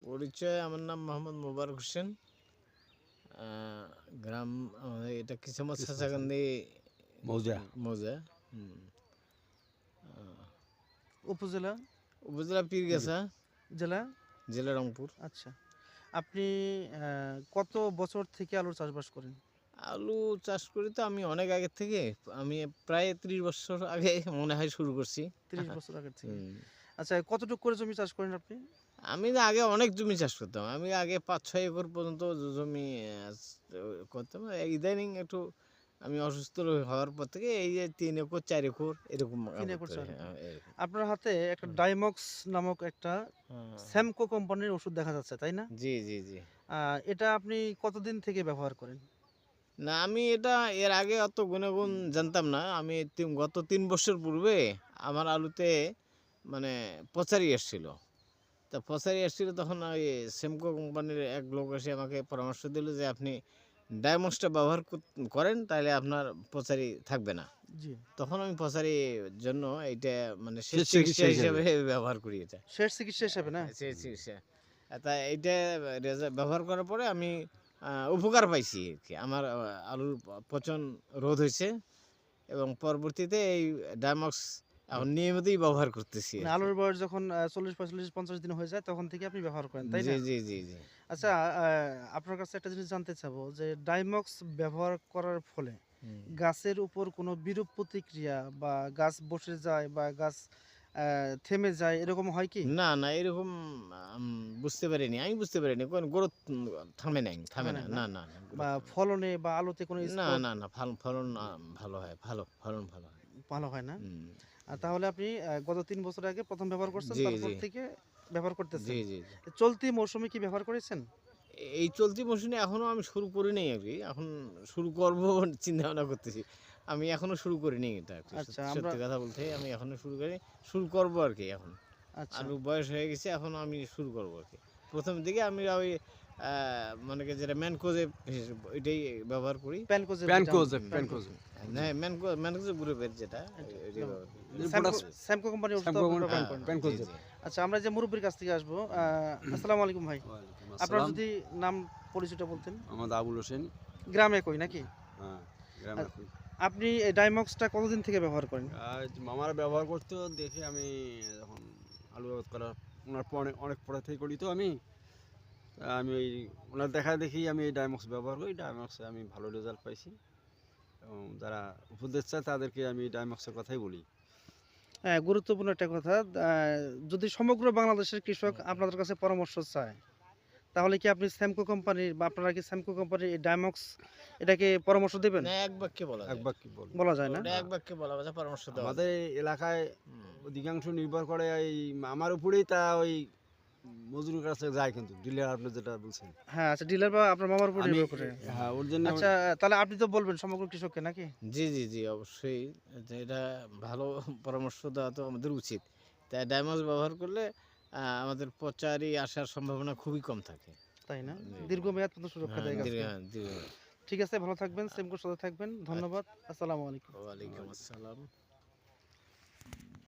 পরিচয়, আমার নাম মোহাম্মদ মোবারক হোসেন। গ্রাম এটা কিসমত সাঁচাকান্দি মৌজা। মৌজা। উপজেলা উপজেলা পীরগাছা, জেলা। জেলা রংপুর। আচ্ছা, আপনি কত বছর থেকে আলুর চাষবাস করেন? আলু চাষ করি তো আমি অনেক আগের থেকে, আমি প্রায় 30 বছর আগে মনে হয় শুরু করছি। 30 বছর আগের থেকে। হুম। আচ্ছা, কতটুকু করে জমি চাষ করেন আপনি? আমি না আগে অনেক জমি চাষ করতাম, আমি আগে 5-6 একর পর্যন্ত জমি করতাম। ইদানিং একটু আমি অসুস্থ হওয়ার পর থেকে এই যে 3 একর 4 একর এরকম 3 একর 4 একর। হ্যাঁ, এরকম। আপনার হাতে একটা হুম। ডাইমক্স নামক একটা হ্যাঁ। স্যামকো কোম্পানির ওষুধ দেখা যাচ্ছে, তাই না? জি জি জি। এটা আপনি কতদিন থেকে ব্যবহার করেন? না আমি এটা এর আগে অত গুণাগুণ জানতাম না। আমি গত 3 বছর পূর্বে আমার আলুতে মানে পচারি এসেছিল। তা পচারি এসেছিল তখন ওই সেমকো কোম্পানির এক লোক এসে আমাকে পরামর্শ দিল যে আপনি ডায়ামন্ডসটা ব্যবহার করেন তাহলে আপনার পচারি থাকবে না। জি। তখন আমি পচারির জন্য এইটা মানে শেষ শেষ চিকিৎসা চিকিৎসা হিসেবে ব্যবহার করি এটা। শেষ চিকিৎসা হিসেবে না? শেষ চিকিৎসা। তা এইটা ব্যবহার করার পরে আমি উপকার পাইছি আরকি। আমার আলুর পচন রোধ হইছে এবং পরবর্তীতে এই ডায়ামক্স এখন নিয়মিতই ব্যবহার করতেছি মানে আরকি। আলুর বয়স যখন 40, 45, 50 দিন হয়ে যায় তখন থেকে আপনি ব্যবহার করেন, তাই জি, না? জি, জি, জি। আচ্ছা, আপনার কাছে একটা জিনিস জানতে চাবো যে ডাইমক্স ব্যবহার করার ফলে হুম। গাছের উপর কোনো বিরূপ প্রতিক্রিয়া বা গাছ বসে যায় বা গাছ থেমে যায়, এরকম হয় কি? না, না এরকম আম বুঝতে পারিনি। আমি বুঝতে পারিনি। কোন গ্রোথ থামে নাই, থামে থামে না। না, না? না, না, না বা গ্রোথ থামে না। ফলনে বা আলুতে কোনো না, স্পট না, না ফলন ভালো হয়। ফলন ভালো হয়। ভালো হয় না? হুম। তাহলে আপনি গত ৩ বছর আগে প্রথম ব্যবহার করছেন, জি, তারপর জি। থেকে ব্যবহার করতেছেন। জি, জি, জি। চলতি মৌসুমে কি ব্যবহার করেছেন? এই চলতি মৌসুমে এখনো আমি শুরু করি নাই আরকি। এখন শুরু করব চিন্তা ভাবনা করতেছি। আমি এখনো শুরু করিনি এটা আরকি। আচ্ছা, আমরা সত্যি কথা বলতে আমি এখনো শুরু করব আরকি এখন। আচ্ছা, আলুর বয়স হয়ে গেছে, এখন আমি শুরু করব আরকি। ১ম দিকে আমি ওই মানে কি যেটা ম্যানকোজেব ওইটাই ব্যবহার করি। প্যানকোজেব যেটা প্যানকোজেব, প্যানকোজেব। প্যানকোজেব। না ম্যানকোজেব গ্রুপের যেটা এটা ওইটাই ব্যবহার করি। স্যামকো স্যামকো কোম্পানির ওষুধ শ্যামকো আপনি কোম্পানি, ব্যবহার হ্যাঁ, করেন। জি, প্যানকোজেব। জি। আচ্ছা, আমরা যে মুরব্বির কাছ থেকে আসবো। আসসালামু আলাইকুম ভাই। ওয়ালাইকুম আপনার আসসালাম। যদি নাম পরিচয়টা বলতেন। মোহাম্মদ আবুল হোসেন। গ্রাম একই নাকি? হ্যাঁ, গ্রামের কই। আপনি এই ডাইমক্সটা কতদিন থেকে ব্যবহার করেন? মামারা ব্যবহার করতো দেখে আমি যখন আলু আবাদ করার ওনার পরে অনেক পরে থেকে করি তো আমি। তা আমি ওই ওনার দেখা দেখি আমি এই ডায়মক্স ব্যবহার করি। ডায়মক্সে আমি ভালো রেজাল্ট পাইছি এবং যারা উপদেশ চায় তাদেরকে আমি ডায়মক্সের কথাই বলি। হ্যাঁ, গুরুত্বপূর্ণ একটা কথা। যদি সমগ্র বাংলাদেশের কৃষক আপনাদের কাছে পরামর্শ চায়, তাহলে কি আপনি স্যামকো কোম্পানির বা আপনারা কি স্যামকো কোম্পানির এই ডায়মক্স এটাকে পরামর্শ দেবেন? না এক বাক্যে বলা এক যায়। বাক্যে বলি। বলা যায় না? ওটা এক বাক্যে বলা যায়, পরামর্শ দেওয়া আমাদের যায়। এই এলাকায় হুম। অধিকাংশ নির্ভর করে এই আমার উপরেই, তা ওই মজুরের কাছে যায় কিন্তু ডিলার আপনি যেটা বলছেন। হ্যাঁ, আচ্ছা, ডিলার বা আপনার মামার উপর আমি নির্ভর করে। হ্যাঁ, ওর জন্য আচ্ছা, তাহলে আপনি তো বলবেন সমগ্র কৃষককে নাকি? জি, জি, জি, অবশ্যই। যে এটা ভালো পরামর্শ দেওয়া তো আমাদের উচিত। তাই ডায়ামন্ড ব্যবহার করলে আমাদের পচারি আসার সম্ভাবনা খুবই কম থাকে। তাই না? জি, জি। দীর্ঘমেয়াদ পর্যন্ত সুরক্ষা হ্যাঁ, দেয় গাছকে। দীর্ঘ। ঠিক আছে, ভালো থাকবেন, সেমকোর সাথে থাকবেন। ধন্যবাদ। আসসালামু আলাইকুম। ওয়ালাইকুম আসসালাম।